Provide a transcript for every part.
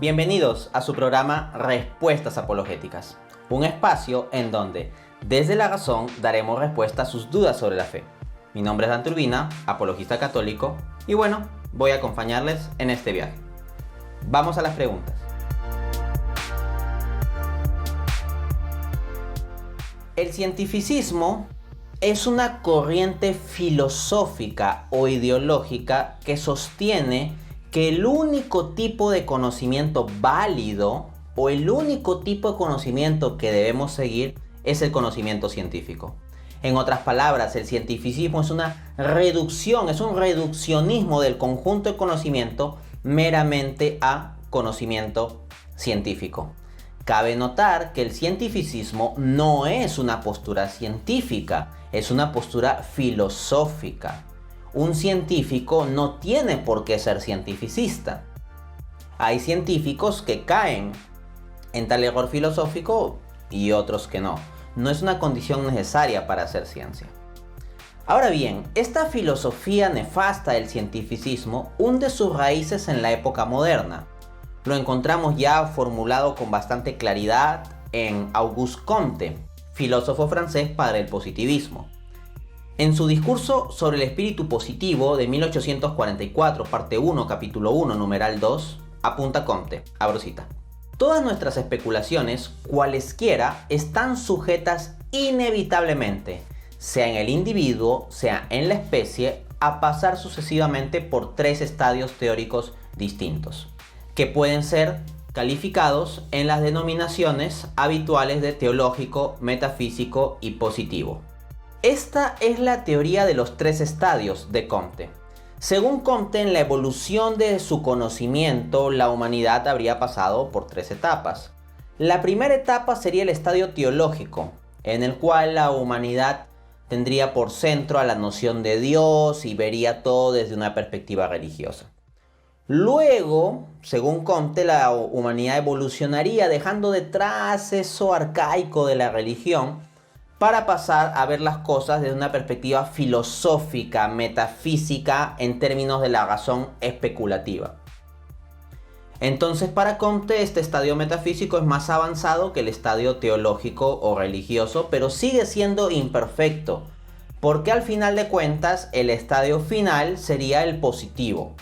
Bienvenidos a su programa Respuestas Apologéticas, un espacio en donde, desde la razón, daremos respuesta a sus dudas sobre la fe. Mi nombre es Dante Urbina, apologista católico, y bueno, voy a acompañarles en este viaje. Vamos a las preguntas. El cientificismo es una corriente filosófica o ideológica que sostiene que el único tipo de conocimiento válido o el único tipo de conocimiento que debemos seguir es el conocimiento científico. En otras palabras, el cientificismo es una reducción, es un reduccionismo del conjunto de conocimiento meramente a conocimiento científico. Cabe notar que el cientificismo no es una postura científica, es una postura filosófica. Un científico no tiene por qué ser cientificista. Hay científicos que caen en tal error filosófico y otros que no. No es una condición necesaria para hacer ciencia. Ahora bien, esta filosofía nefasta del cientificismo hunde sus raíces en la época moderna. Lo encontramos ya formulado con bastante claridad en Auguste Comte, filósofo francés padre del positivismo. En su discurso sobre el espíritu positivo de 1844, parte 1, capítulo 1, numeral 2, apunta Comte, abro cita: todas nuestras especulaciones, cualesquiera, están sujetas inevitablemente, sea en el individuo, sea en la especie, a pasar sucesivamente por tres estadios teóricos distintos, que pueden ser calificados en las denominaciones habituales de teológico, metafísico y positivo. Esta es la teoría de los tres estadios de Comte. Según Comte, en la evolución de su conocimiento, la humanidad habría pasado por tres etapas. La primera etapa sería el estadio teológico, en el cual la humanidad tendría por centro a la noción de Dios y vería todo desde una perspectiva religiosa. Luego, según Comte, la humanidad evolucionaría dejando detrás eso arcaico de la religión para pasar a ver las cosas desde una perspectiva filosófica, metafísica, en términos de la razón especulativa. Entonces, para Comte, este estadio metafísico es más avanzado que el estadio teológico o religioso, pero sigue siendo imperfecto, porque al final de cuentas, el estadio final sería el positivo,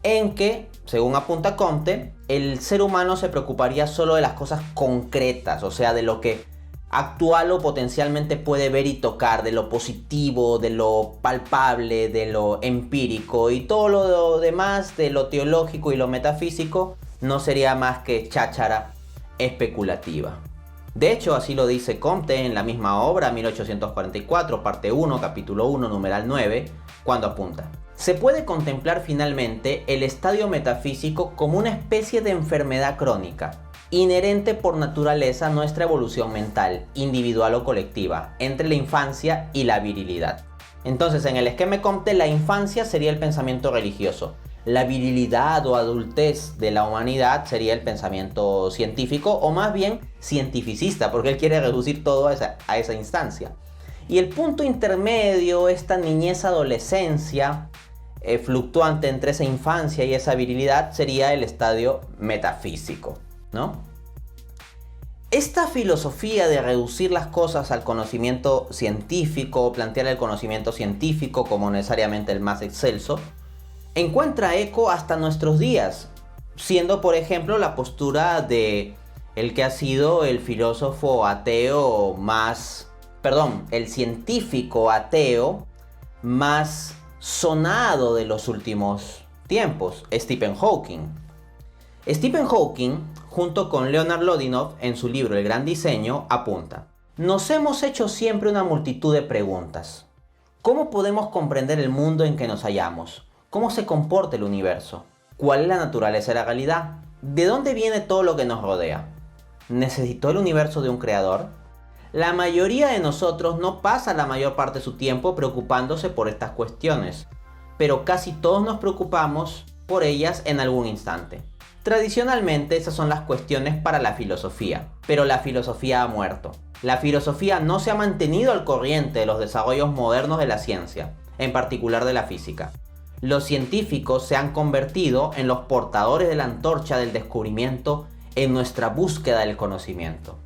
en que, según apunta Comte, el ser humano se preocuparía solo de las cosas concretas, o sea, de lo que actual o potencialmente puede ver y tocar, de lo positivo, de lo palpable, de lo empírico, y todo lo demás de lo teológico y lo metafísico no sería más que cháchara especulativa. De hecho, así lo dice Comte en la misma obra, 1844, parte 1, capítulo 1, numeral 9, cuando apunta: se puede contemplar finalmente el estadio metafísico como una especie de enfermedad crónica, inherente por naturaleza a nuestra evolución mental, individual o colectiva, entre la infancia y la virilidad. Entonces, en el esquema de Comte, la infancia sería el pensamiento religioso, la virilidad o adultez de la humanidad sería el pensamiento científico, o más bien cientificista, porque él quiere reducir todo a esa instancia. Y el punto intermedio, esta niñez-adolescencia, fluctuante entre esa infancia y esa virilidad, sería el estadio metafísico, ¿no? Esta filosofía de reducir las cosas al conocimiento científico, plantear el conocimiento científico como necesariamente el más excelso, encuentra eco hasta nuestros días, siendo por ejemplo la postura de el que ha sido el filósofo ateo el científico ateo más sonado de los últimos tiempos, Stephen Hawking. Stephen Hawking, junto con Leonard Lodinov, en su libro El Gran Diseño, apunta: nos hemos hecho siempre una multitud de preguntas. ¿Cómo podemos comprender el mundo en que nos hallamos? ¿Cómo se comporta el universo? ¿Cuál es la naturaleza de la realidad? ¿De dónde viene todo lo que nos rodea? ¿Necesitó el universo de un creador? La mayoría de nosotros no pasa la mayor parte de su tiempo preocupándose por estas cuestiones, pero casi todos nos preocupamos por ellas en algún instante. Tradicionalmente esas son las cuestiones para la filosofía, pero la filosofía ha muerto. La filosofía no se ha mantenido al corriente de los desarrollos modernos de la ciencia, en particular de la física. Los científicos se han convertido en los portadores de la antorcha del descubrimiento en nuestra búsqueda del conocimiento.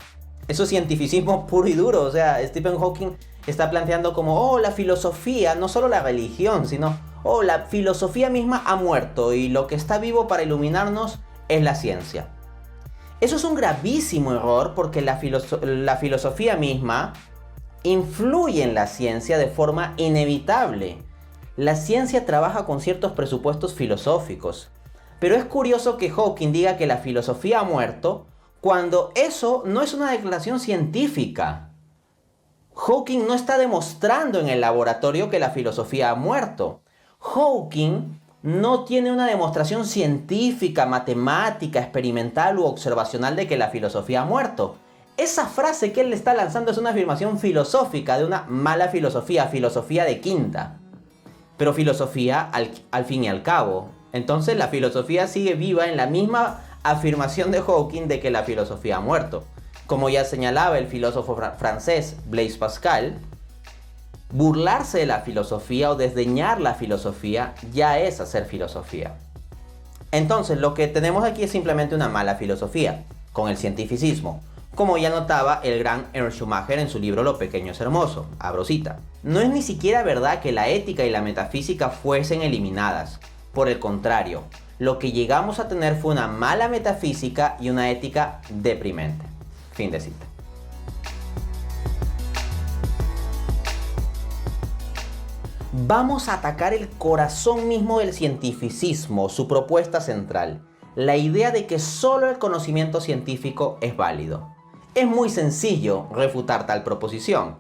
Eso es cientificismo puro y duro. O sea, Stephen Hawking está planteando como, la filosofía, no solo la religión, sino, la filosofía misma ha muerto y lo que está vivo para iluminarnos es la ciencia. Eso es un gravísimo error porque la filosofía misma influye en la ciencia de forma inevitable. La ciencia trabaja con ciertos presupuestos filosóficos. Pero es curioso que Hawking diga que la filosofía ha muerto cuando eso no es una declaración científica. Hawking no está demostrando en el laboratorio que la filosofía ha muerto. Hawking no tiene una demostración científica, matemática, experimental u observacional de que la filosofía ha muerto. Esa frase que él le está lanzando es una afirmación filosófica de una mala filosofía, filosofía de quinta. Pero filosofía al fin y al cabo. Entonces la filosofía sigue viva en la misma afirmación de Hawking de que la filosofía ha muerto. Como ya señalaba el filósofo francés Blaise Pascal, burlarse de la filosofía o desdeñar la filosofía ya es hacer filosofía. Entonces lo que tenemos aquí es simplemente una mala filosofía, con el cientificismo, como ya notaba el gran Ernst Schumacher en su libro Lo pequeño es hermoso, abro cita. No es ni siquiera verdad que la ética y la metafísica fuesen eliminadas. Por el contrario, lo que llegamos a tener fue una mala metafísica y una ética deprimente. Fin de cita. Vamos a atacar el corazón mismo del cientificismo, su propuesta central, la idea de que solo el conocimiento científico es válido. Es muy sencillo refutar tal proposición.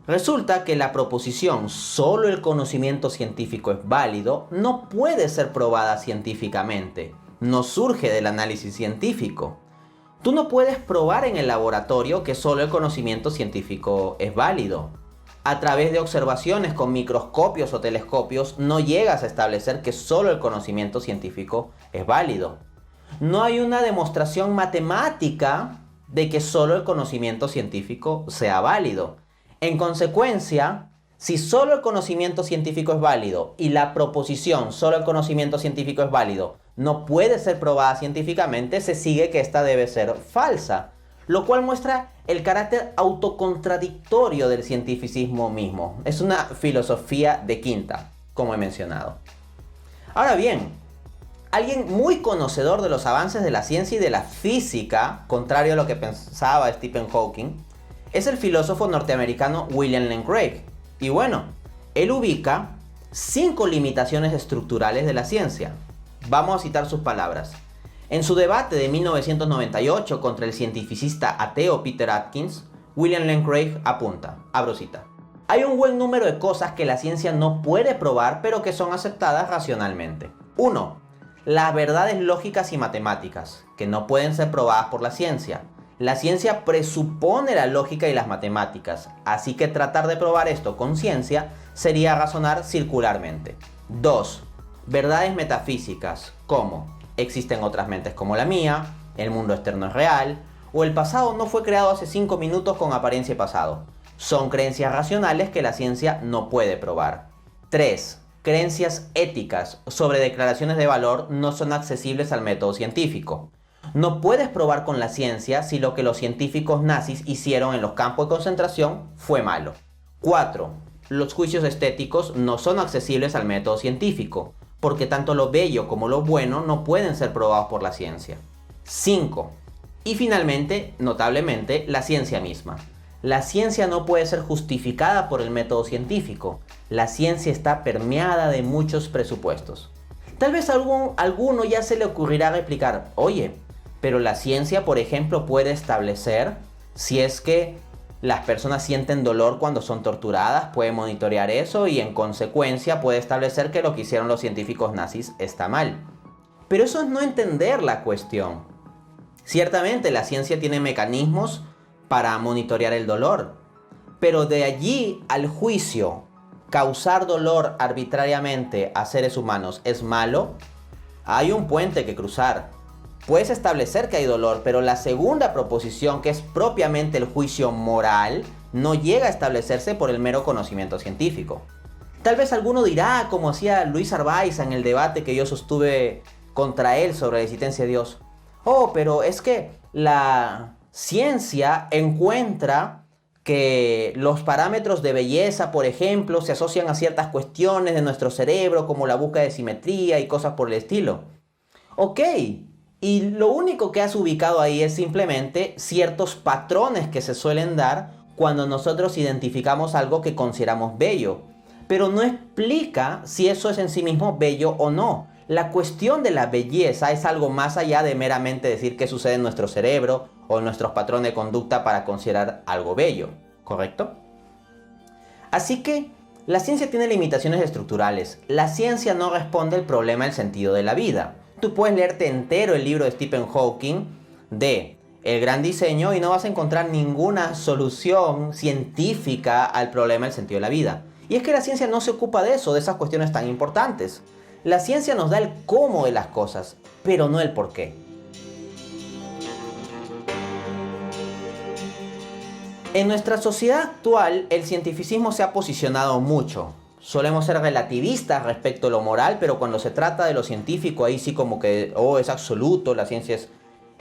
Resulta que la proposición solo el conocimiento científico es válido no puede ser probada científicamente, no surge del análisis científico. Tú no puedes probar en el laboratorio que solo el conocimiento científico es válido. A través de observaciones con microscopios o telescopios no llegas a establecer que solo el conocimiento científico es válido. No hay una demostración matemática de que solo el conocimiento científico sea válido. En consecuencia, si solo el conocimiento científico es válido y la proposición solo el conocimiento científico es válido no puede ser probada científicamente, se sigue que esta debe ser falsa, lo cual muestra el carácter autocontradictorio del cientificismo mismo. Es una filosofía de quinta, como he mencionado. Ahora bien, alguien muy conocedor de los avances de la ciencia y de la física, contrario a lo que pensaba Stephen Hawking, es el filósofo norteamericano William Lane Craig. Y bueno, él ubica 5 limitaciones estructurales de la ciencia. Vamos a citar sus palabras. En su debate de 1998 contra el cientificista ateo Peter Atkins, William Lane Craig apunta, abro cita: hay un buen número de cosas que la ciencia no puede probar pero que son aceptadas racionalmente. 1. Las verdades lógicas y matemáticas, que no pueden ser probadas por la ciencia. La ciencia presupone la lógica y las matemáticas, así que tratar de probar esto con ciencia sería razonar circularmente. 2. Verdades metafísicas, como existen otras mentes como la mía, el mundo externo es real, o el pasado no fue creado hace 5 minutos con apariencia pasado. Son creencias racionales que la ciencia no puede probar. 3. Creencias éticas sobre declaraciones de valor no son accesibles al método científico. No puedes probar con la ciencia si lo que los científicos nazis hicieron en los campos de concentración fue malo. 4. Los juicios estéticos no son accesibles al método científico, porque tanto lo bello como lo bueno no pueden ser probados por la ciencia. 5. Y finalmente, notablemente, la ciencia misma. La ciencia no puede ser justificada por el método científico. La ciencia está permeada de muchos presupuestos. Tal vez a alguno ya se le ocurrirá replicar, oye, pero la ciencia, por ejemplo, puede establecer si es que las personas sienten dolor cuando son torturadas, puede monitorear eso y en consecuencia puede establecer que lo que hicieron los científicos nazis está mal. Pero eso es no entender la cuestión. Ciertamente la ciencia tiene mecanismos para monitorear el dolor, pero de allí al juicio, causar dolor arbitrariamente a seres humanos es malo, hay un puente que cruzar. Puedes establecer que hay dolor, pero la segunda proposición, que es propiamente el juicio moral, no llega a establecerse por el mero conocimiento científico. Tal vez alguno dirá, como hacía Luis Arbaiza en el debate que yo sostuve contra él sobre la existencia de Dios: oh, pero es que la ciencia encuentra que los parámetros de belleza, por ejemplo, se asocian a ciertas cuestiones de nuestro cerebro, como la búsqueda de simetría y cosas por el estilo. Ok, y lo único que has ubicado ahí es simplemente ciertos patrones que se suelen dar cuando nosotros identificamos algo que consideramos bello. Pero no explica si eso es en sí mismo bello o no. La cuestión de la belleza es algo más allá de meramente decir qué sucede en nuestro cerebro o en nuestros patrones de conducta para considerar algo bello, ¿correcto? Así que la ciencia tiene limitaciones estructurales. La ciencia no responde al problema del sentido de la vida. Tú puedes leerte entero el libro de Stephen Hawking de El Gran Diseño y no vas a encontrar ninguna solución científica al problema del sentido de la vida. Y es que la ciencia no se ocupa de eso, de esas cuestiones tan importantes. La ciencia nos da el cómo de las cosas, pero no el por qué. En nuestra sociedad actual, el cientificismo se ha posicionado mucho. Solemos ser relativistas respecto a lo moral, pero cuando se trata de lo científico, ahí sí como que, oh, es absoluto, la ciencia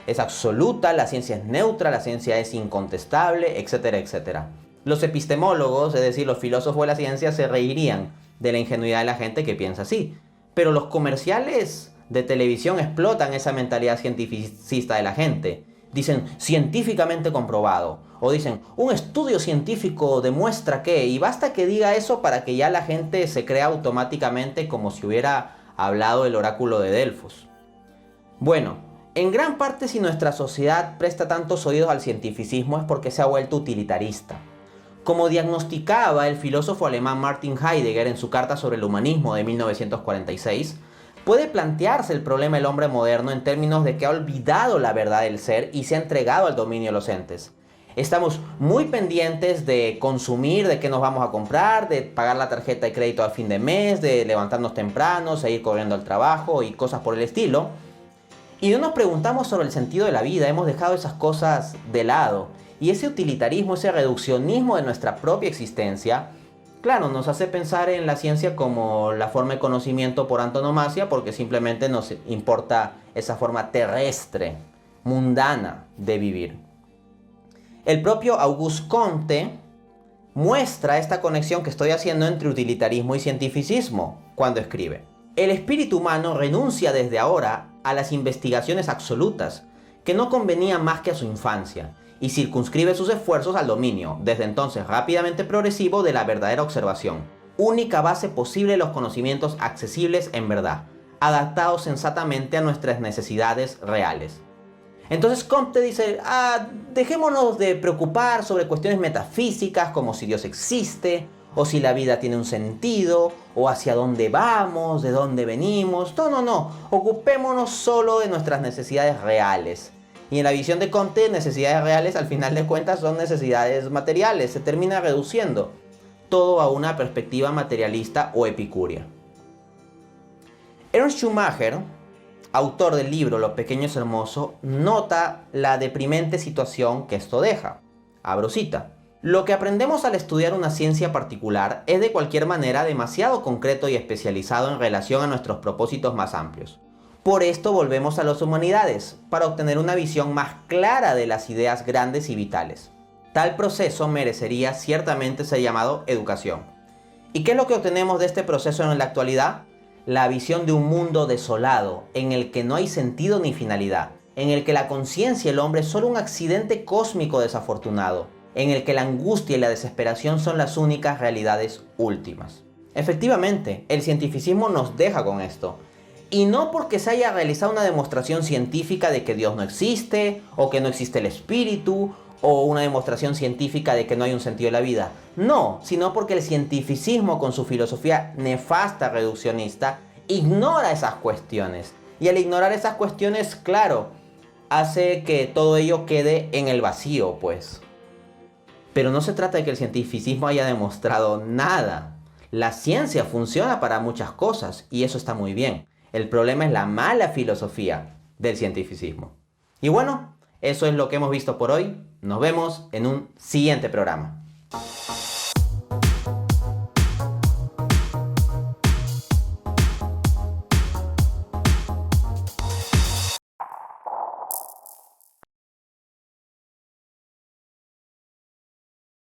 es absoluta, la ciencia es neutra, la ciencia es incontestable, etcétera, etcétera. Los epistemólogos, es decir, los filósofos de la ciencia, se reirían de la ingenuidad de la gente que piensa así. Pero los comerciales de televisión explotan esa mentalidad cientificista de la gente. Dicen, científicamente comprobado. O dicen, un estudio científico demuestra que... Y basta que diga eso para que ya la gente se crea automáticamente como si hubiera hablado el oráculo de Delfos. Bueno, en gran parte si nuestra sociedad presta tantos oídos al cientificismo es porque se ha vuelto utilitarista. Como diagnosticaba el filósofo alemán Martin Heidegger en su Carta sobre el Humanismo de 1946, puede plantearse el problema del hombre moderno en términos de que ha olvidado la verdad del ser y se ha entregado al dominio de los entes. Estamos muy pendientes de consumir, de qué nos vamos a comprar, de pagar la tarjeta de crédito al fin de mes, de levantarnos temprano, seguir corriendo al trabajo y cosas por el estilo. Y no nos preguntamos sobre el sentido de la vida, hemos dejado esas cosas de lado. Y ese utilitarismo, ese reduccionismo de nuestra propia existencia, claro, nos hace pensar en la ciencia como la forma de conocimiento por antonomasia, porque simplemente nos importa esa forma terrestre, mundana de vivir. El propio Auguste Comte muestra esta conexión que estoy haciendo entre utilitarismo y cientificismo cuando escribe: el espíritu humano renuncia desde ahora a las investigaciones absolutas, que no convenían más que a su infancia, y circunscribe sus esfuerzos al dominio, desde entonces rápidamente progresivo, de la verdadera observación, única base posible de los conocimientos accesibles en verdad, adaptados sensatamente a nuestras necesidades reales. Entonces Comte dice, dejémonos de preocupar sobre cuestiones metafísicas como si Dios existe, o si la vida tiene un sentido, o hacia dónde vamos, de dónde venimos. No, ocupémonos solo de nuestras necesidades reales. Y en la visión de Comte, necesidades reales al final de cuentas son necesidades materiales. Se termina reduciendo todo a una perspectiva materialista o epicúrea. Ernst Schumacher, autor del libro Lo pequeño es hermoso, nota la deprimente situación que esto deja. Abro cita: lo que aprendemos al estudiar una ciencia particular es de cualquier manera demasiado concreto y especializado en relación a nuestros propósitos más amplios. Por esto volvemos a las humanidades, para obtener una visión más clara de las ideas grandes y vitales. Tal proceso merecería ciertamente ser llamado educación. ¿Y qué es lo que obtenemos de este proceso en la actualidad? La visión de un mundo desolado, en el que no hay sentido ni finalidad, en el que la conciencia del hombre es solo un accidente cósmico desafortunado, en el que la angustia y la desesperación son las únicas realidades últimas. Efectivamente, el cientificismo nos deja con esto. Y no porque se haya realizado una demostración científica de que Dios no existe, o que no existe el espíritu, o una demostración científica de que no hay un sentido de la vida. No, sino porque el cientificismo, con su filosofía nefasta reduccionista, ignora esas cuestiones. Y al ignorar esas cuestiones, claro, hace que todo ello quede en el vacío, pues. Pero no se trata de que el cientificismo haya demostrado nada. La ciencia funciona para muchas cosas, y eso está muy bien. El problema es la mala filosofía del cientificismo. Y bueno, eso es lo que hemos visto por hoy. Nos vemos en un siguiente programa.